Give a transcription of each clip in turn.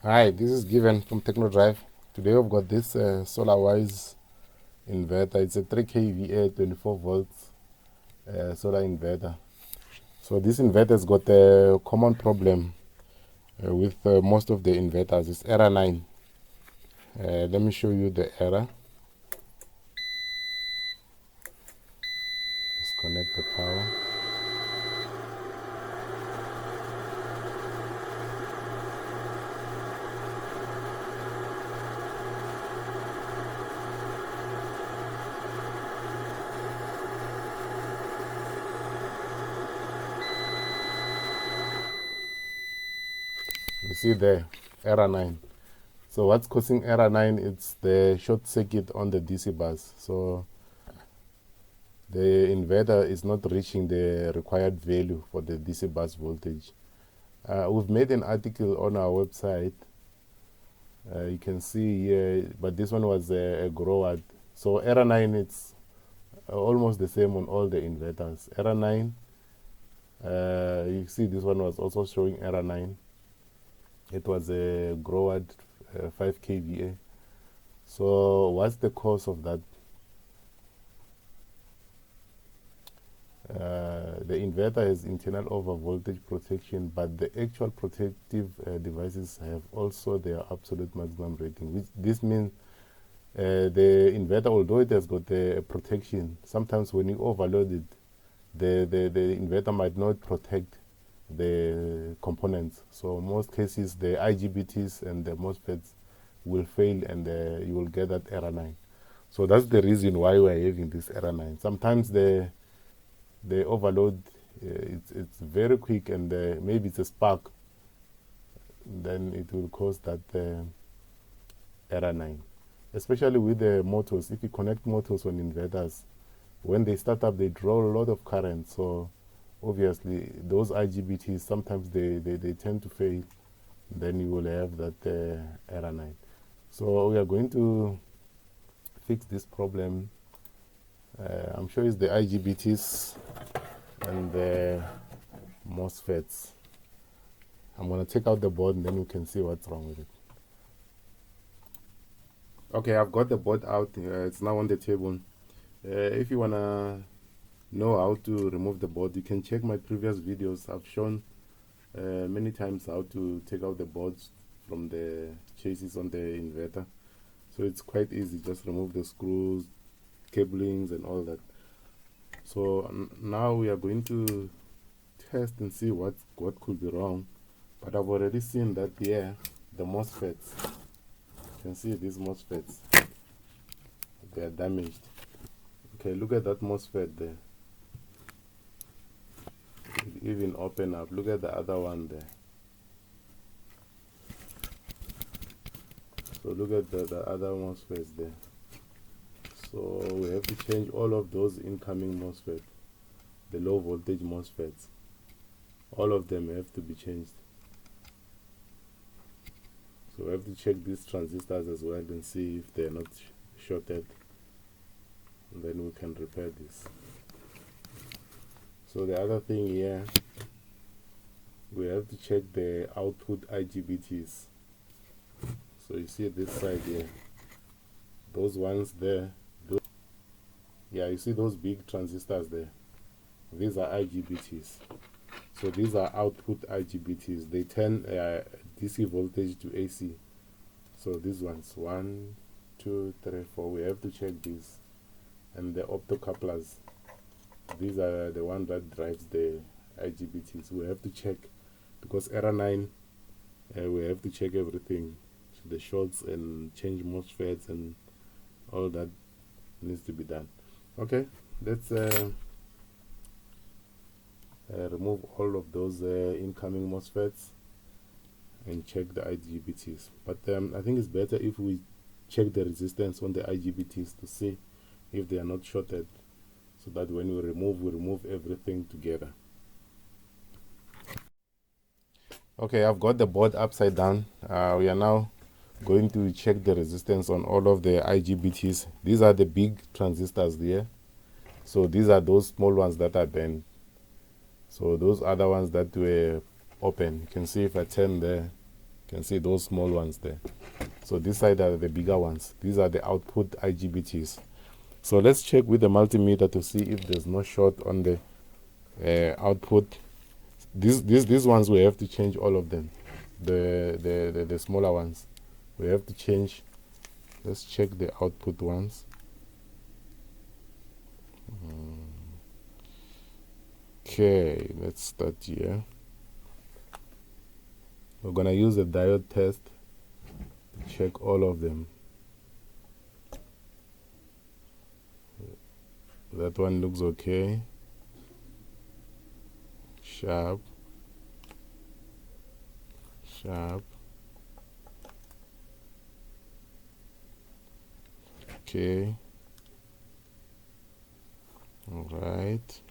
Hi, this is Given from Techno Drive. Today we've got this Solarwize inverter. It's a 3 kVA 24 volts solar inverter. So this inverter has got a common problem with most of the inverters. It's error 9. Let me show you the error. Disconnect the power. You see there, error 9. So what's causing error 9? It's the short circuit on the DC bus. So the inverter is not reaching the required value for the DC bus voltage. We've made an article on our website. You can see here, but this one was a grower. So error 9, it's almost the same on all the inverters. Error 9, you see this one was also showing error 9. It was a grower 5 kVA. So what's the cause of that? The inverter has internal over voltage protection, but the actual protective devices have also their absolute maximum rating, which this means the inverter, although it has got a protection, sometimes when you overload it, the inverter might not protect the components. So most cases the IGBTs and the MOSFETs will fail, and you will get that error 9. So that's the reason why we're having this error 9. Sometimes the overload, it's very quick, and maybe it's a spark, then it will cause that error 9. Especially with the motors. If you connect motors on inverters, when they start up, they draw a lot of current. So obviously those IGBTs, sometimes they tend to fail. Then you will have that error 9. So we are going to fix this problem. I'm sure it's the IGBTs and the MOSFETs. I'm going to take out the board, and then you can see what's wrong with it. Okay, I've got the board out. It's now on the table. If you want to know how to remove the board, you can check my previous videos. I've shown many times how to take out the boards from the chassis on the inverter. So it's quite easy. Just remove the screws, cablings, and all that. So now we are going to test and see what could be wrong. But I've already seen that here, the MOSFETs. You can see these MOSFETs. They are damaged. Okay, look at that MOSFET there. It even open up. Look at the other one there. So look at the other MOSFETs there. So we have to change all of those incoming MOSFET, the low voltage MOSFETs. All of them have to be changed. So we have to check these transistors as well and see if they're not shorted. And then we can repair this. So the other thing here, we have to check the output IGBTs. So you see this side here, those ones there, yeah, you see those big transistors there, these are IGBTs. So these are output IGBTs. They turn DC voltage to AC. So these ones, 1, 2, 3, 4, we have to check these. And the optocouplers, these are the one that drives the IGBTs. We have to check, because error 9, we have to check everything, the shorts, and change MOSFETs, and all that needs to be done. Okay, let's remove all of those incoming MOSFETs and check the IGBTs. But I think it's better if we check the resistance on the IGBTs to see if they are not shorted, so that when we remove everything together. Okay, I've got the board upside down. We are now going to check the resistance on all of the IGBTs. These are the big transistors there. So these are those small ones that are bent. So those other ones that were open, you can see if I turn there, You can see those small ones there. So this side are the bigger ones. These are the output IGBTs. So let's check with the multimeter to see if there's no short on the output. These ones we have to change all of them. The smaller ones we have to change. Let's check the output ones. Okay, let's start here. We're gonna use a diode test to check all of them. That one looks okay. Sharp. Okay. All right.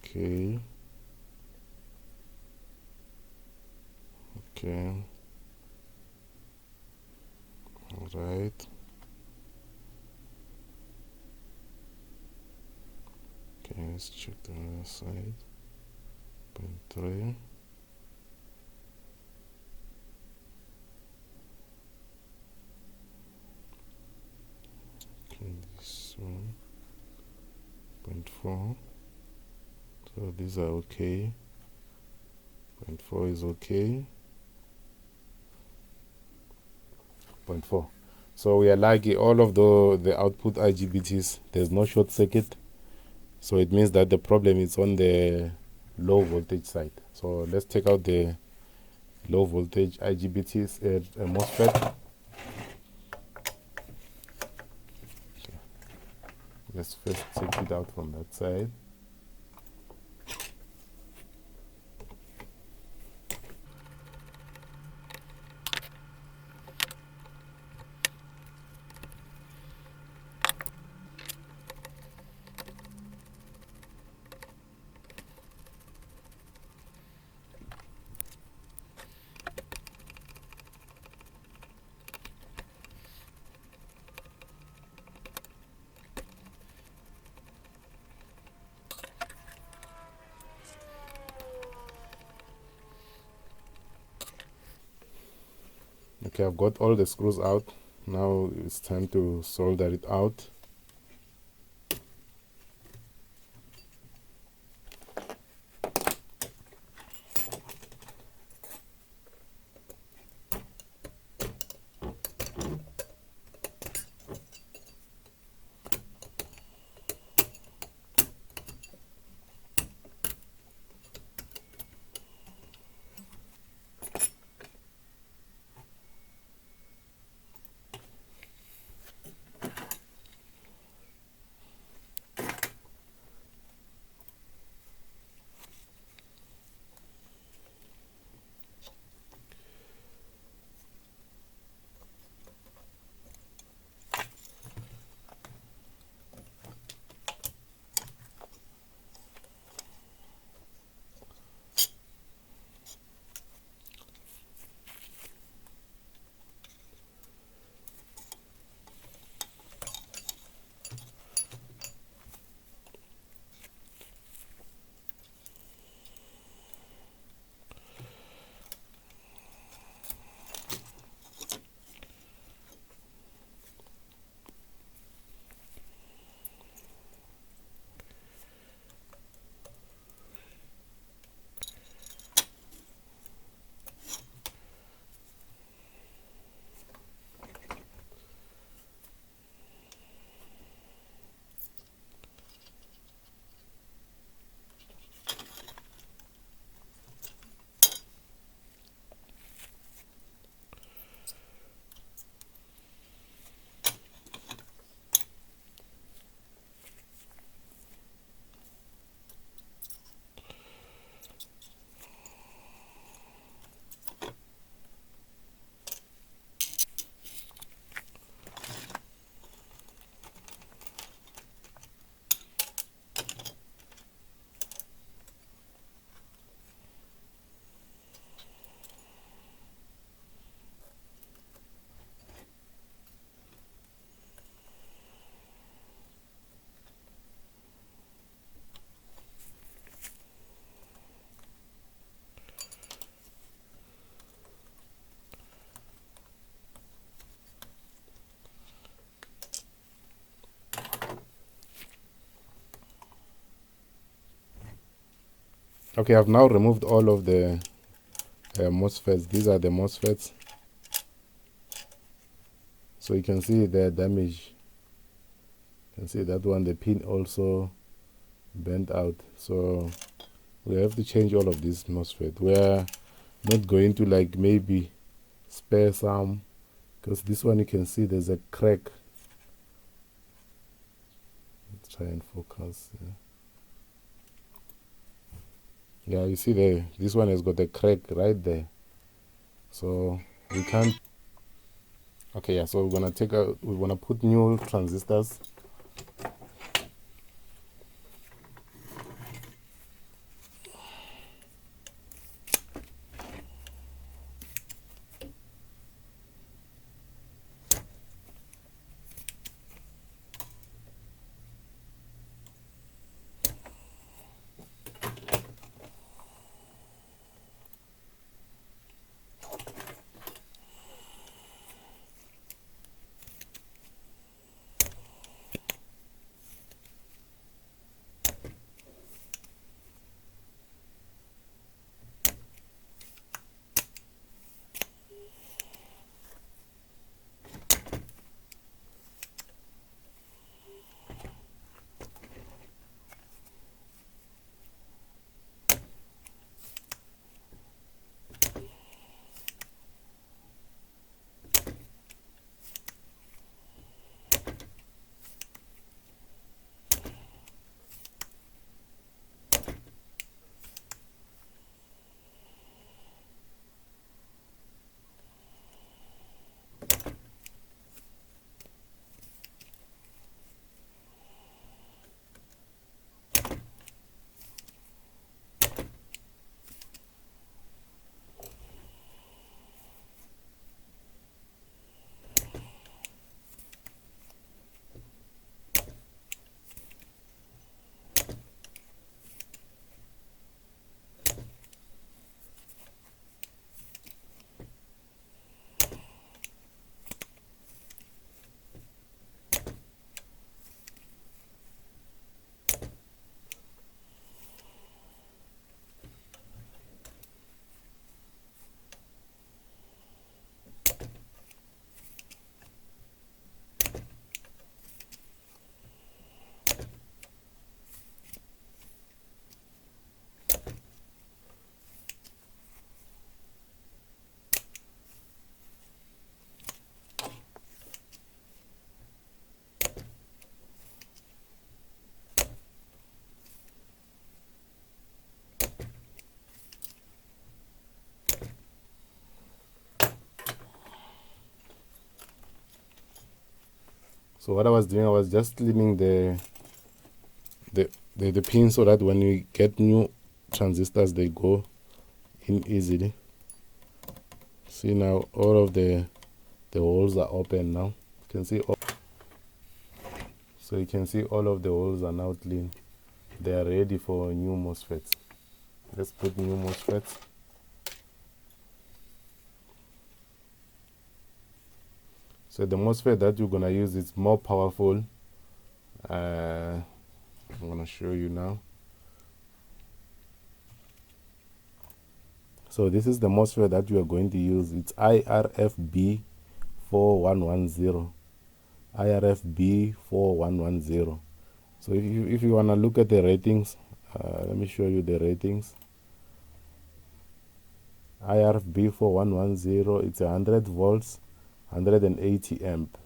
Okay. All right. Okay, let's check the other side. 0.3. Okay, this one. 0.4. So these are okay. 0.4 is okay. 0.4. So we are lucky, all of the output IGBTs, there's no short circuit. So it means that the problem is on the low voltage side. So let's take out the low voltage IGBTs MOSFET. Okay. Let's first take it out from that side. Okay, I've got all the screws out. Now it's time to solder it out. Okay, I've now removed all of the MOSFETs. These are the MOSFETs. So you can see the damage. You can see that one, the pin also bent out. So we have to change all of these MOSFET. We're not going to like maybe spare some, because this one you can see there's a crack. Let's try and focus. Yeah, you see there, this one has got a crack right there. So we can't. Okay, yeah, so we're gonna put new transistors. So what I was doing, I was just cleaning the pins so that when we get new transistors, they go in easily. See now, all of the holes are open now. You can see so you can see all of the holes are now clean. They are ready for new MOSFETs. Let's put new MOSFETs. So the MOSFET that you're gonna use is more powerful. I'm gonna show you now. So this is the MOSFET that you are going to use. It's IRFB4110. IRFB4110. So if you wanna look at the ratings, let me show you the ratings. IRFB4110, it's 100 volts, 180 amp.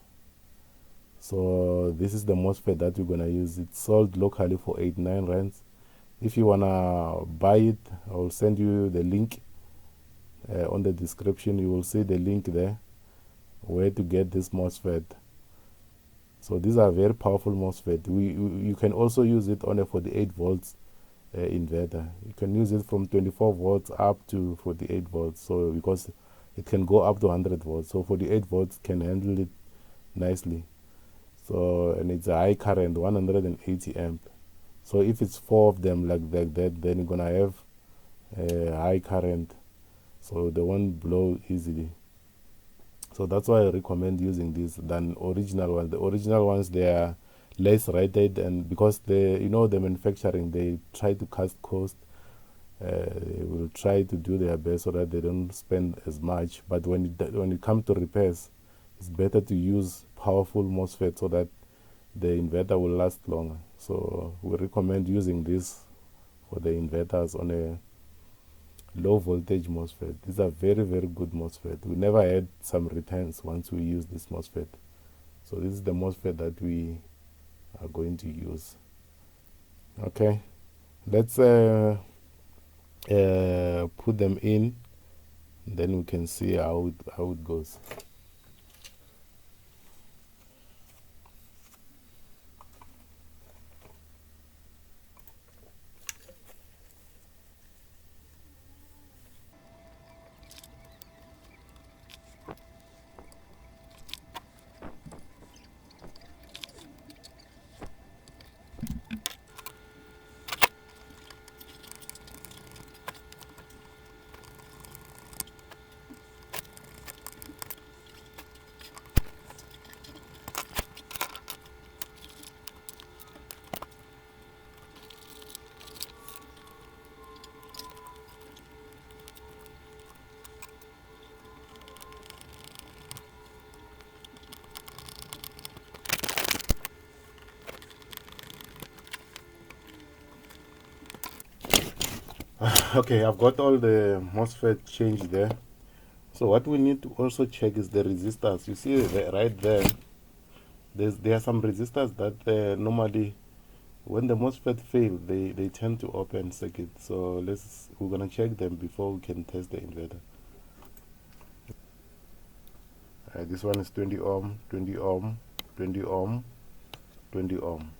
So this is the MOSFET that you're gonna use. It's sold locally for 89 rands. If you wanna buy it, I'll send you the link on the description. You will see the link there where to get this MOSFET. So these are very powerful MOSFET. You can also use it on a 48 volts inverter. You can use it from 24 volts up to 48 volts. So because it can go up to 100 volts. So 48 volts can handle it nicely. So, and it's a high current, 180 amp. So if it's 4 of them like that, then you're gonna have a high current. So they won't blow easily. So that's why I recommend using this than original ones. The original ones, they are less rated, and because the manufacturing, they try to cut cost. They will try to do their best so that they don't spend as much. But when it comes to repairs, it's better to use powerful MOSFET so that the inverter will last longer. So we recommend using this for the inverters on a low voltage MOSFET. These are very, very good MOSFET. We never had some returns once we use this MOSFET. So this is the MOSFET that we are going to use. Okay, let's put them in, then we can see how it goes. Okay, I've got all the MOSFET changed there. So what we need to also check is the resistors. You see right there, there are some resistors that normally when the MOSFET fail, they tend to open circuit. So we're gonna check them before we can test the inverter. This one is 20 ohm, 20 ohm, 20 ohm, 20 ohm.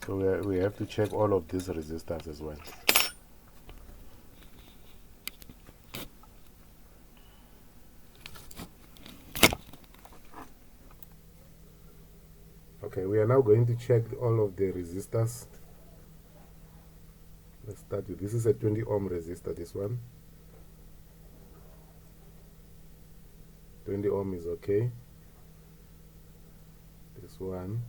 So we have to check all of these resistors as well. Okay, we are now going to check all of the resistors. Let's start with this is a 20 ohm resistor, this one. 20 ohm is okay. This one.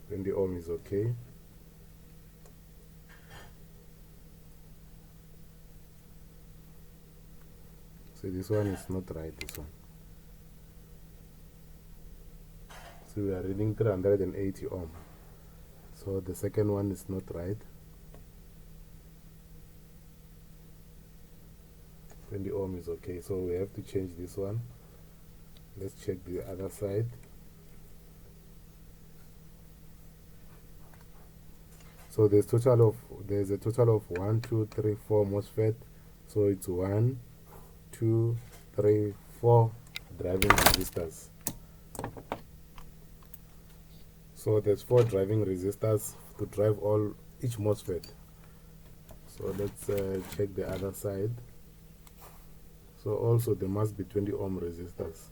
The ohm is okay. So this one is not right, this one. So we are reading 380 ohm. So the second one is not right. 20 ohm is okay. So we have to change this one. Let's check the other side. So there's a total of 1, 2, 3, 4 MOSFET. So it's 1, 2, 3, 4 driving resistors. So there's 4 driving resistors to drive each MOSFET. So let's check the other side. So also there must be 20 ohm resistors.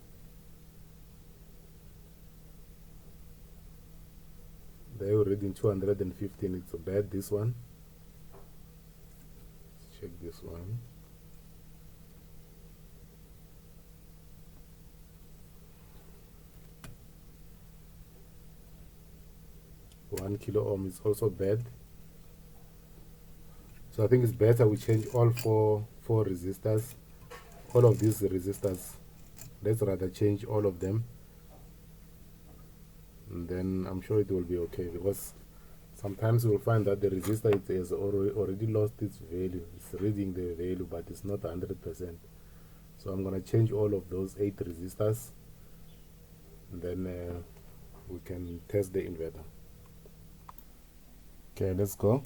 They were reading 215. It's bad, this one. Let's check this one. One kilo ohm is also bad. So I think it's better we change all four resistors. All of these resistors. Let's rather change all of them. And then I'm sure it will be okay, because sometimes you'll find that the resistor has already lost its value. It's reading the value, but it's not 100%. So I'm going to change all of those 8 resistors, and then we can test the inverter. Okay, let's go.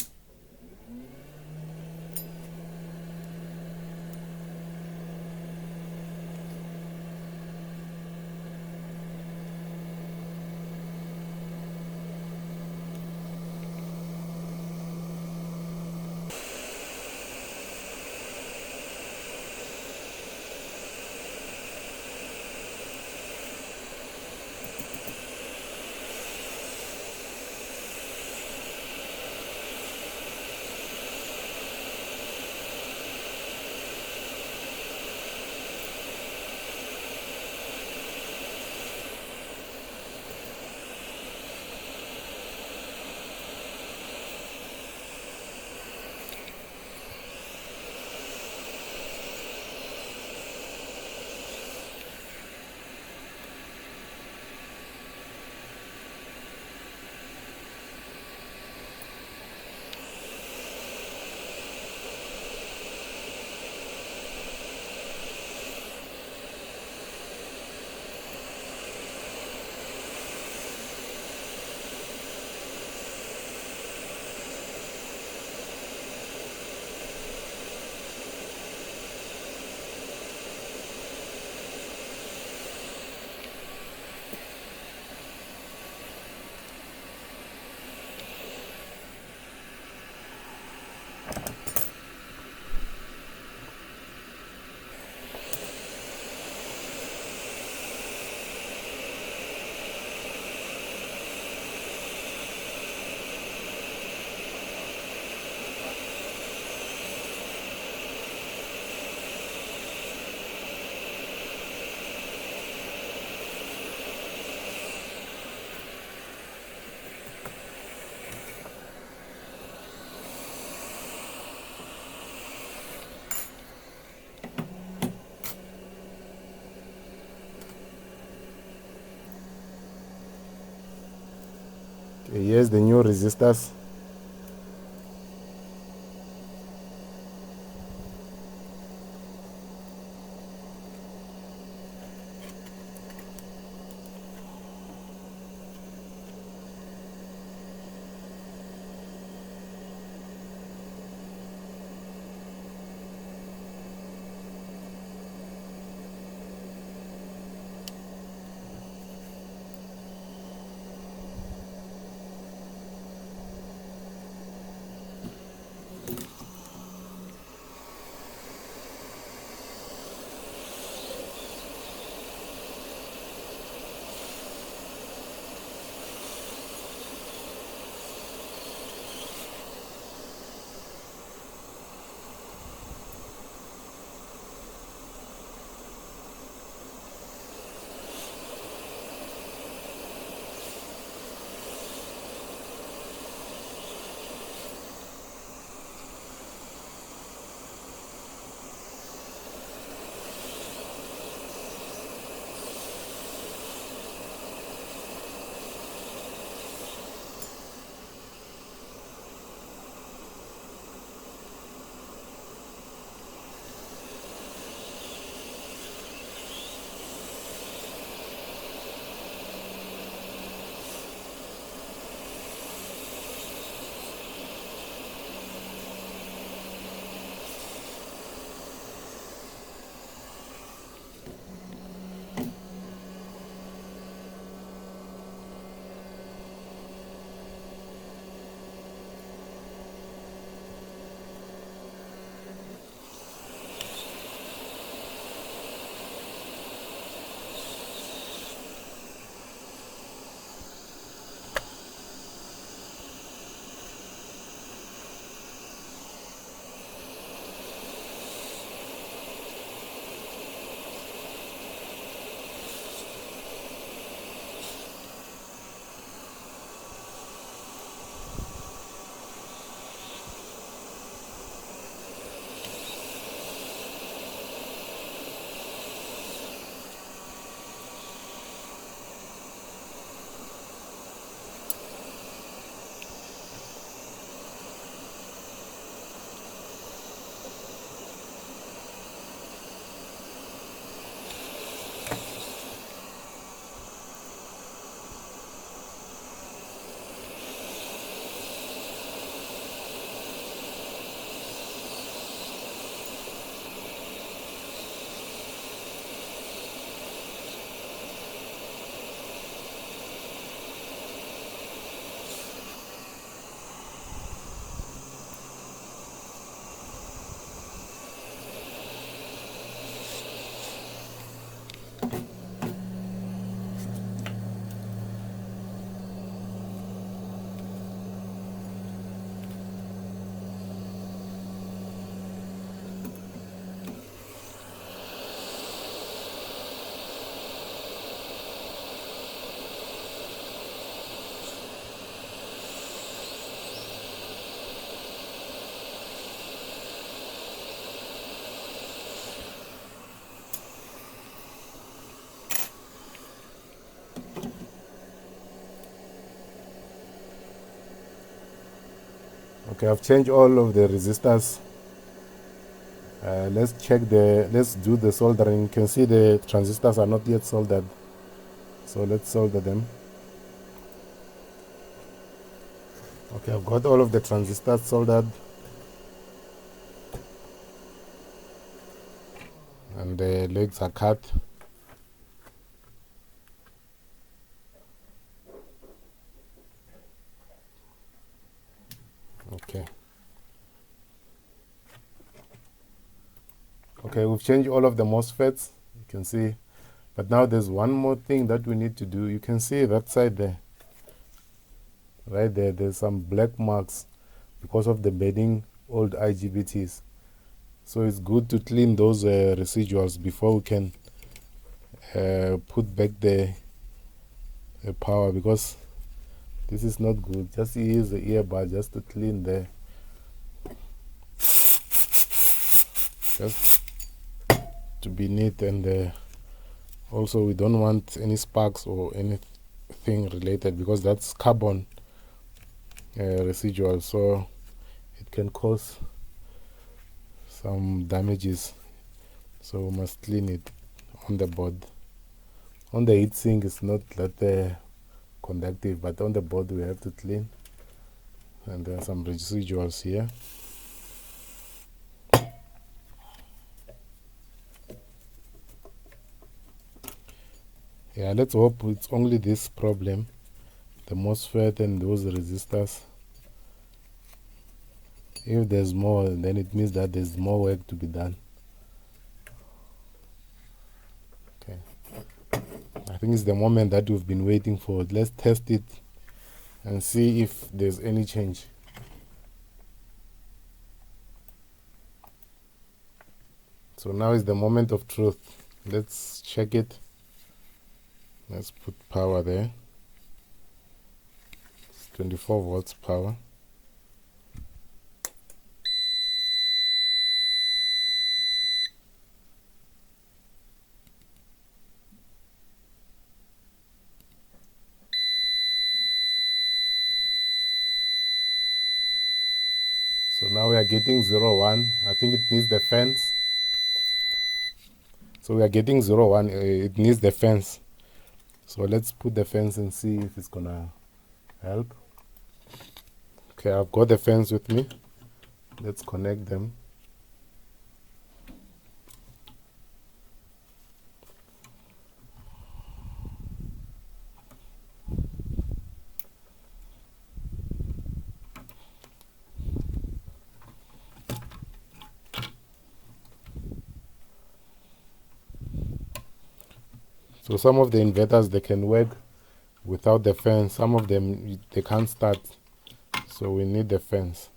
Here's the new resistors. Okay, I've changed all of the resistors. Let's do the soldering. You can see the transistors are not yet soldered. So let's solder them. Okay, I've got all of the transistors soldered. And the legs are cut. Okay, we've changed all of the MOSFETs, you can see. But now there's one more thing that we need to do. You can see that side there. Right there, there's some black marks because of the bedding old IGBTs. So it's good to clean those residuals before we can put back the power, because this is not good. Just use the earbud just to clean there. Just to be neat, and also we don't want any sparks or anything related, because that's carbon residual, so it can cause some damages, so we must clean it on the board. On the heatsink it's not that conductive, but on the board we have to clean, and there are some residuals here. Yeah, let's hope it's only this problem, the MOSFET and those resistors. If there's more, then it means that there's more work to be done. Okay, I think it's the moment that we've been waiting for. Let's test it and see if there's any change. So now is the moment of truth. Let's check it. Let's put power there. It's 24 volts power. So now we are getting 0, 1. I think it needs the fence. So we are getting 0, 1. It needs the fence. So let's put the fence and see if it's gonna help. Okay, I've got the fence with me. Let's connect them. So some of the inverters, they can work without the fence. Some of them, they can't start. So we need the fence.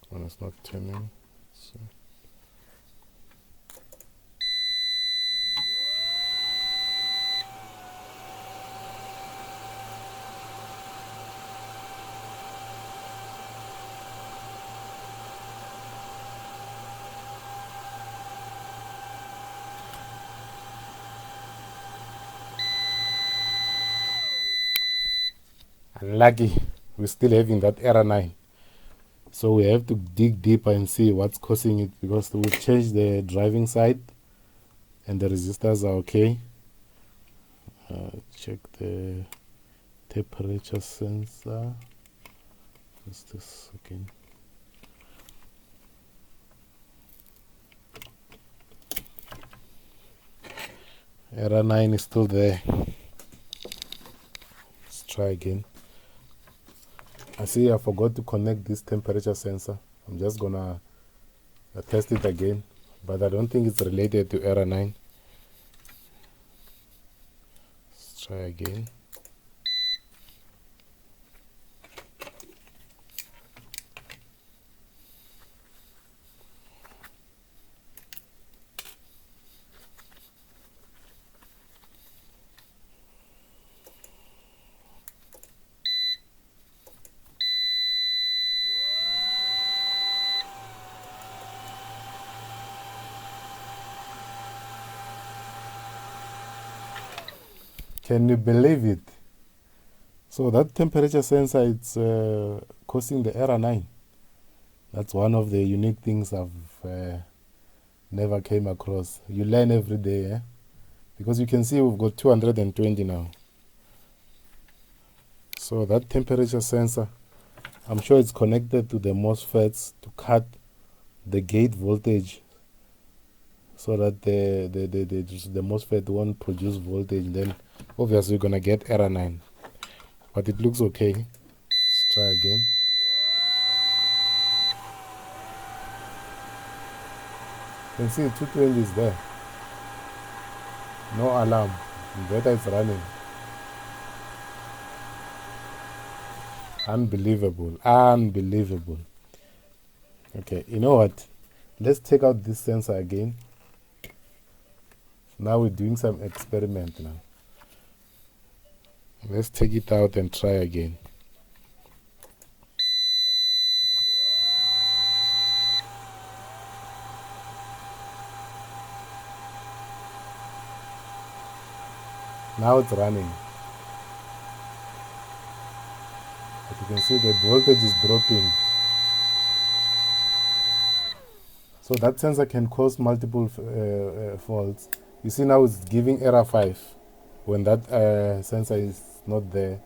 One is not turning. So. Unlucky, we're still having that error 9. So we have to dig deeper and see what's causing it, because we've changed the driving side and the resistors are okay. Check the temperature sensor. What's this again? Error 9 is still there. Let's try again. I see I forgot to connect this temperature sensor. I'm just gonna test it again, but I don't think it's related to error 9. Let's try again. Can you believe it? So that temperature sensor, it's causing the error 9. That's one of the unique things I've never came across. You learn every day, eh? Because you can see we've got 220 now. So that temperature sensor, I'm sure it's connected to the MOSFETs to cut the gate voltage, so that the MOSFET won't produce voltage. Then obviously you're gonna get error 9, but it looks okay. Let's try again. You can see 220 is there. No alarm. Inverter is running. Unbelievable. Unbelievable. Okay, you know what? Let's take out this sensor again. Now we're doing some experiment now. Let's take it out and try again. Now it's running. But you can see the voltage is dropping. So that sensor can cause multiple faults. You see now it's giving error 5 when that sensor is not there.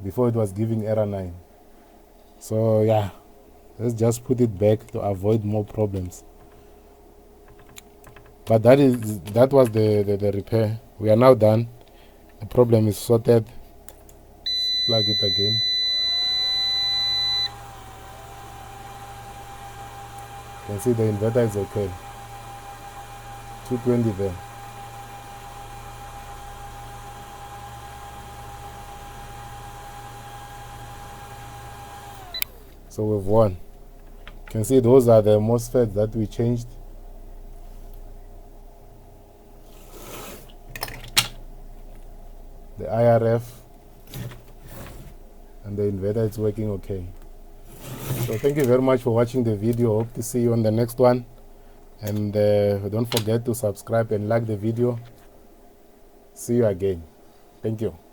Before it was giving error 9. So yeah, let's just put it back to avoid more problems. But that was the repair. We are now done. The problem is sorted. Plug it again. You can see the inverter is okay. 220 there. So we've won. You can see those are the MOSFETs that we changed. The IRF and the inverter is working okay. So thank you very much for watching the video. Hope to see you on the next one. And don't forget to subscribe and like the video. See you again. Thank you.